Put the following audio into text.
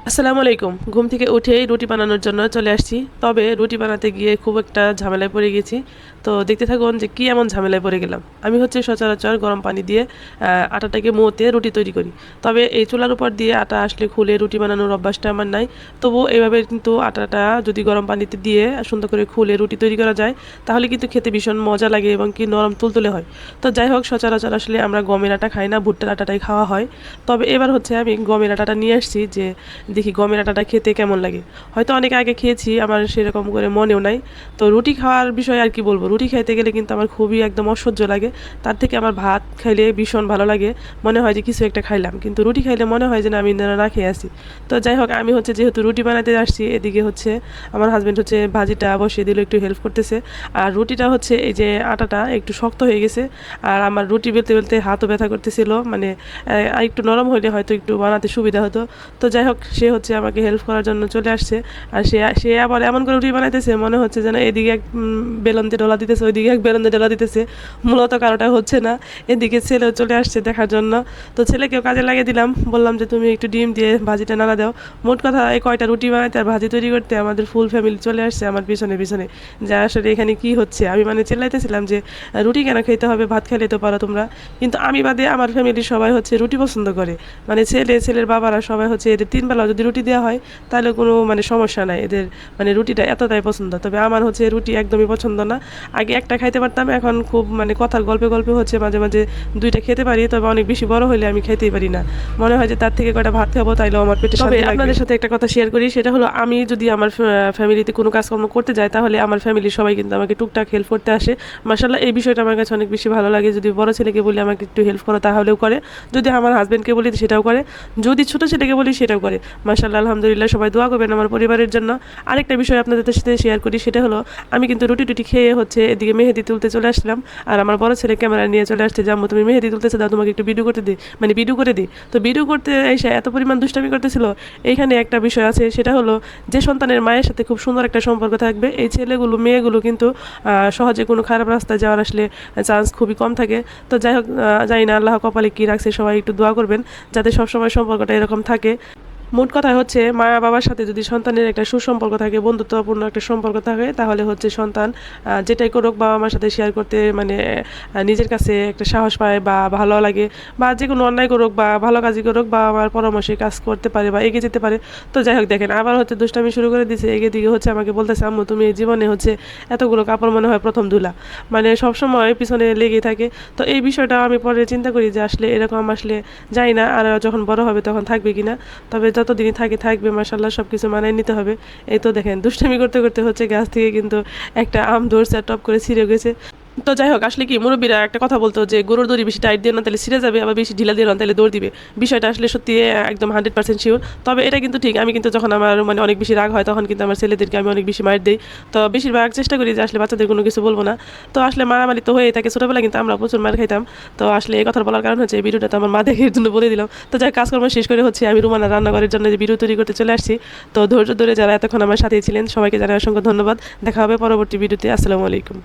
আসসালামু আলাইকুম। ঘুম থেকে উঠেই রুটি বানানোর জন্য চলে আসছি। তবে রুটি বানাতে গিয়ে খুব একটা ঝামেলায় পড়ে গেছি। তো দেখতে থাকুন যে কি এমন ঝামেলায় পড়ে গেলাম। আমি হচ্ছে সচরাচর গরম পানি দিয়ে আটাটাকে মথে রুটি তৈরি করি। তবে এই চুলার উপর দিয়ে আটা আসলে খুলে রুটি বানানোর অভ্যাসটা আমার নাই। তবুও এভাবে কিন্তু আটাটা যদি গরম পানিতে দিয়ে সুন্দর করে খুলে রুটি তৈরি করা যায়, তাহলে কিন্তু খেতে ভীষণ মজা লাগে এবং কি নরম তুলতুলে হয়। তো যাই হোক, সচরাচর আসলে আমরা গমের আটা খাই না, ভুট্টার আটাটাই খাওয়া হয়। তবে এবার হচ্ছে আমি গমের আটাটা নিয়ে আসছি যে দেখি গমের আটাটা খেতে কেমন লাগে। হয়তো অনেক আগে খেয়েছি, আমার সেরকম করে মনেও নাই। তো রুটি খাওয়ার বিষয়ে আর কি বলবো, রুটি খাইতে গেলে কিন্তু আমার খুবই একদম অসহ্য লাগে। তার থেকে আমার ভাত খাইলে ভীষণ ভালো লাগে, মনে হয় যে কিছু একটা খাইলাম, কিন্তু রুটি খাইলে মনে হয় যে না, আমি না খেয়ে আসি। তো যাই হোক, আমি হচ্ছে যেহেতু রুটি বানাতে আসছি, এদিকে হচ্ছে আমার হাজব্যান্ড হচ্ছে ভাজিটা বসিয়ে দিল, একটু হেল্প করতেছে। আর রুটিটা হচ্ছে এই যে আটাটা একটু শক্ত হয়ে গেছে, আর আমার রুটি বেলতে বেলতে হাতও ব্যথা করতেছিল, মানে আর একটু নরম হইলে হয়তো একটু বানাতে সুবিধা হতো। তো যাই হোক, সে হচ্ছে আমাকে হেল্প করার জন্য চলে আসছে। আর সে সে আবার এমন করে রুটি বানাইতেছে, মনে হচ্ছে যেন এদিকে এক বেলন দিয়ে ডলা দিতেছে, ওইদিকে এক বেলন দিয়ে ডলা দিতেছে। মূলত কারোটা হচ্ছে না। এদিকে ছেলেও চলে আসছে দেখার জন্য। তো ছেলেকেও কাজে লাগিয়ে দিলাম, বললাম যে তুমি একটু ডিম দিয়ে ভাজিটা নাড়া দাও। মোট কথা এই কয়টা রুটি বানাইতে আর ভাজি তৈরি করতে আমাদের ফুল ফ্যামিলি চলে আসছে আমার পিছনে পিছনে। যা আসলে এখানে কি হচ্ছে, আমি মানে চিল্লাইতেছিলাম যে রুটি কেন খেতে হবে, ভাত খেলে তো পারো তোমরা। কিন্তু আমি বাদে আমার ফ্যামিলির সবাই হচ্ছে রুটি পছন্দ করে। মানে ছেলের বাবারা সবাই হচ্ছে, এদের 3 বেলা যদি রুটি দেওয়া হয় তাহলে কোনো মানে সমস্যা নাই এদের, মানে রুটিটা এতটাই পছন্দ। তবে আমার হচ্ছে রুটি একদমই পছন্দ না। আগে একটা খাইতে পারতাম, এখন খুব মানে কথার গল্পে গল্পে হচ্ছে মাঝে মাঝে 2টা খেতে পারি, তবে অনেক বেশি বড় হলে আমি খেতেই পারি না। মনে হয় যে তার থেকে কয়টা ভাত খাবো তাইলেও আমার পেটে শান্তি লাগবে। আপনাদের সাথে একটা কথা শেয়ার করি, সেটা হলো আমি যদি আমার ফ্যামিলিতে কোনো কাজকর্ম করতে যাই, তাহলে আমার ফ্যামিলির সবাই কিন্তু আমাকে টুকটাক হেল্প করতে আসে। মাশাআল্লাহ, এই বিষয়টা আমার কাছে অনেক বেশি ভালো লাগে। যদি বড় ছেলেকে বলি আমাকে একটু হেল্প করো, তাহলেও করে। যদি আমার হাজব্যান্ডকে বলি সেটাও করে। যদি ছোট ছেলেকে বলি সেটাও করে। মাশাআল্লাহ, আলহামদুলিল্লাহ, সবাই দোয়া করবেন আমার পরিবারের জন্য। আরেকটা বিষয় আপনাদের সাথে শেয়ার করি, সেটা হলো আমি কিন্তু রুটি টুটি খেয়ে হচ্ছে এদিকে মেহেদি তুলতে চলে আসলাম। আর আমার বড় ছেলে ক্যামেরা নিয়ে চলে আসছে, জাম্মু তুমি মেহেদি তুলতেছে, দাও তোমাকে একটু ভিডিও করতে দিই, মানে ভিডিও করে দিই। তো ভিডিও করতে এসে এত পরিমাণ দুষ্টামি করতেছিল। এইখানে একটা বিষয় আছে, সেটা হলো যে সন্তানের মায়ের সাথে খুব সুন্দর একটা সম্পর্ক থাকবে, এই ছেলেগুলো মেয়েগুলো কিন্তু সহজে কোনো খারাপ রাস্তায় যাওয়ার আসলে চান্স খুবই কম থাকে। তো যাই হোক, জানি না আল্লাহ কপালে কী রাখছে, সবাই একটু দোয়া করবেন যাতে সবসময় সম্পর্কটা এরকম থাকে। মোট কথা হচ্ছে, মা বাবার সাথে যদি সন্তানের একটা সুসম্পর্ক থাকে, বন্ধুত্বপূর্ণ একটা সম্পর্ক থাকে, তাহলে হচ্ছে সন্তান যেটাই করুক বাবা মার সাথে শেয়ার করতে মানে নিজের কাছে একটা সাহস পায় বা ভালো লাগে। বা যে কোনো অন্যায় করুক বা ভালো কাজই করুক, বাবা মার পরামর্শে কাজ করতে পারে বা এগিয়ে যেতে পারে। তো যাই হোক, দেখেন আবার হচ্ছে দুষ্টামি শুরু করে দিয়েছে। এগিয়ে দিকে হচ্ছে আমাকে বলতেছে, আম্মু তুমি এই জীবনে হচ্ছে এতগুলো কাপড় মনে হয় প্রথম ধুলা, মানে সবসময় পিছনে লেগেই থাকে। তো এই বিষয়টা আমি পরে চিন্তা করি যে আসলে এরকম আসলে যাই না, আর যখন বড় হবে তখন থাকবে কিনা। তবে যতদিনই থাকবে, মাশাআল্লাহ, সব কিছু মানায় নিতে হবে। এই তো দেখেন, দুষ্টামি করতে করতে হচ্ছে গাছ থেকে কিন্তু একটা আম ধরছে, আর টপ করে ছিঁড়ে গেছে। তো যাই হোক, আসলে কি মুরব্বীরা একটা কথা বলতো যে গরুর দড়ি বেশি টাইট দিয়ে না তাহলে ছিঁড়ে যাবে, আবার বেশি ঢিলা দিয়ে না তাহলে দৌড় দিবে। বিষয়টা আসলে সত্যি একদম 100% শিওর। তবে এটা কিন্তু ঠিক, আমি কিন্তু যখন আমার মানে অনেক বেশি রাগ হয়, তখন কিন্তু আমার ছেলেদেরকে আমি অনেক বেশি মার দিই। তো বেশিরভাগ চেষ্টা করি যে আসলে বাচ্চাদের কোনো কিছু বলবো না। তো আসলে মারামারি তো হয়ে থাকে, ছোটোবেলা কিন্তু আমরা প্রচুর মার খাইতাম। তো আসলে এই কথা বলার কারণ হচ্ছে এই ভিডিওটা তো আমার মা দেখে, এর জন্য বলে দিলাম। তো যাই, কাজকর্ম শেষ করে হচ্ছে আমি রুমানা রান্নাঘরের জন্য যে ভিডিও তৈরি করতে চলে আসছি। তো ধৈর্য ধরে যারা এতক্ষণ আমার সাথেই ছিলেন, সবাইকে জানাই অসংখ্য ধন্যবাদ। দেখা হবে পরবর্তী ভিডিওতে। আসসালামু আলাইকুম।